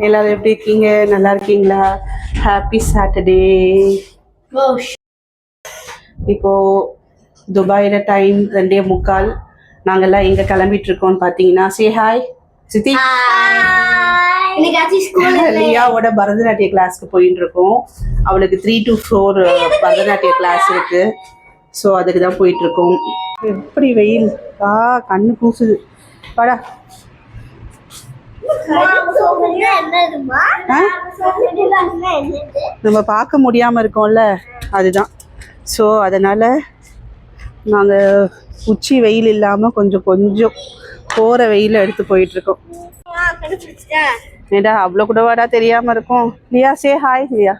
எல்லாரும் எப்படி இருக்கீங்க? நல்லா இருக்கீங்களா? Happy Saturday. இப்போ துபாயில் டைம் 2:45. நாங்கெல்லாம் எங்கே கிளம்பிட்டு இருக்கோம்னு பார்த்தீங்கன்னா, சே ஹாய் சித்தி. லியாவோட பரதநாட்டிய கிளாஸ்க்கு போயிட்டு இருக்கோம். அவளுக்கு 3 to 4 பரதநாட்டிய கிளாஸ் இருக்கு. ஸோ அதுக்கு தான் போயிட்டு இருக்கோம். எப்படி வெயில் கண்ணு கூசுது. வாடா. நம்ம பார்க்க முடியாம இருக்கோம்ல, அதுதான். ஸோ அதனால நாங்கள் உச்சி வெயில் இல்லாமல் கொஞ்சம் போகிற வெயில எடுத்து போயிட்டு இருக்கோம். ஏடா அவ்வளோ கூட வாடா தெரியாம இருக்கும். லியா சே ஹாய். லியா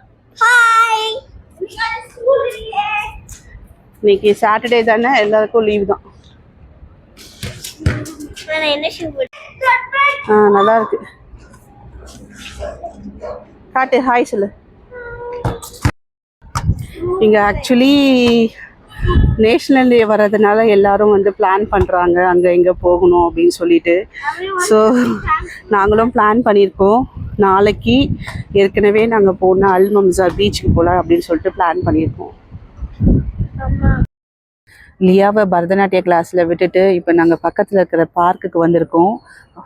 இன்னைக்கு சாட்டர்டே தானே, எல்லாருக்கும் லீவ் தான். நல்லா இருக்கு. காட்டு ஹாய் சொல்லு. இங்கே ஆக்சுவலி நேஷ்னல் டே வர்றதுனால எல்லாரும் வந்து பிளான் பண்ணுறாங்க அங்கே எங்கே போகணும் அப்படின்னு சொல்லிட்டு. ஸோ நாங்களும் பிளான் பண்ணியிருக்கோம். நாளைக்கு ஏற்கனவே நாங்கள் போனால் அல் மம்சார் பீச்சுக்கு போகலாம் அப்படின்னு சொல்லிட்டு பிளான் பண்ணியிருக்கோம். லியாவை பரதநாட்டிய கிளாஸில் விட்டுட்டு இப்போ நாங்கள் பக்கத்தில் இருக்கிற பார்க்குக்கு வந்திருக்கோம்.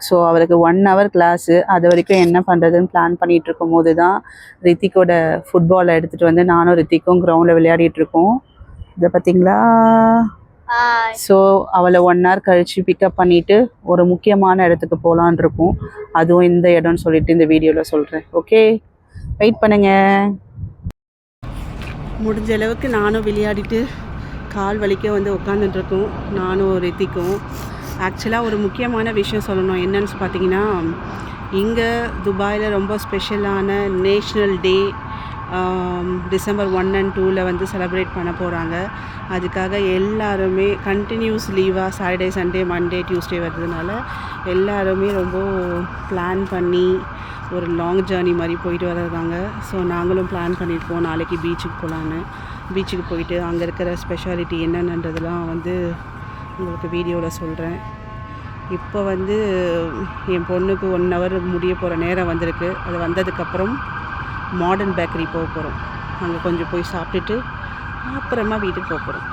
ஸோ அவருக்கு 1 hour கிளாஸு. அது வரைக்கும் என்ன பண்ணுறதுன்னு பிளான் பண்ணிகிட்டு இருக்கும் போது தான் ரித்திக்கோட ஃபுட்பாலை எடுத்துகிட்டு வந்து நானும் ரித்திக்கும் கிரவுண்டில் விளையாடிட்டுருக்கோம். இதை பார்த்தீங்களா? ஸோ அவளை 1 hour கழித்து பிக்கப் பண்ணிவிட்டு ஒரு முக்கியமான இடத்துக்கு போகலான் இருக்கோம். அதுவும் இந்த இடம்னு சொல்லிட்டு இந்த வீடியோவில் சொல்கிறேன். ஓகே, வெயிட் பண்ணுங்க. முடிஞ்ச அளவுக்கு நானும் விளையாடிட்டு கால் வலிக்க வந்து உட்காந்துட்டுருக்கோம், நானும் ரித்திக்கும். ஆக்சுவலாக ஒரு முக்கியமான விஷயம் சொல்லணும். என்னன்னு பார்த்தீங்கன்னா, இங்கே துபாயில் ரொம்ப ஸ்பெஷலான நேஷ்னல் டே December 1 and 2 வந்து செலிப்ரேட் பண்ண போகிறாங்க. அதுக்காக எல்லாருமே கண்டினியூஸ் லீவாக சாட்டர்டே சண்டே மண்டே டியூஸ்டே வர்றதுனால எல்லாருமே ரொம்ப பிளான் பண்ணி ஒரு லாங் ஜேர்னி மாதிரி போயிட்டு வர்றாங்க. ஸோ நாங்களும் பிளான் பண்ணியிருக்கோம் நாளைக்கு பீச்சுக்கு போகலான்னு. பீச்சுக்கு போயிட்டு அங்கே இருக்கிற ஸ்பெஷாலிட்டி என்னென்னன்றதெல்லாம் வந்து உங்களுக்கு வீடியோவில் சொல்கிறேன். இப்போ வந்து என் பொண்ணுக்கு 1 hour முடிய போகிற நேரம் வந்திருக்கு. அது வந்ததுக்கப்புறம் மாடர்ன் பேக்கரி போக போகிறோம். அங்கே கொஞ்சம் போய் சாப்பிட்டுட்டு அப்புறமா வீட்டுக்கு போக போகிறோம்.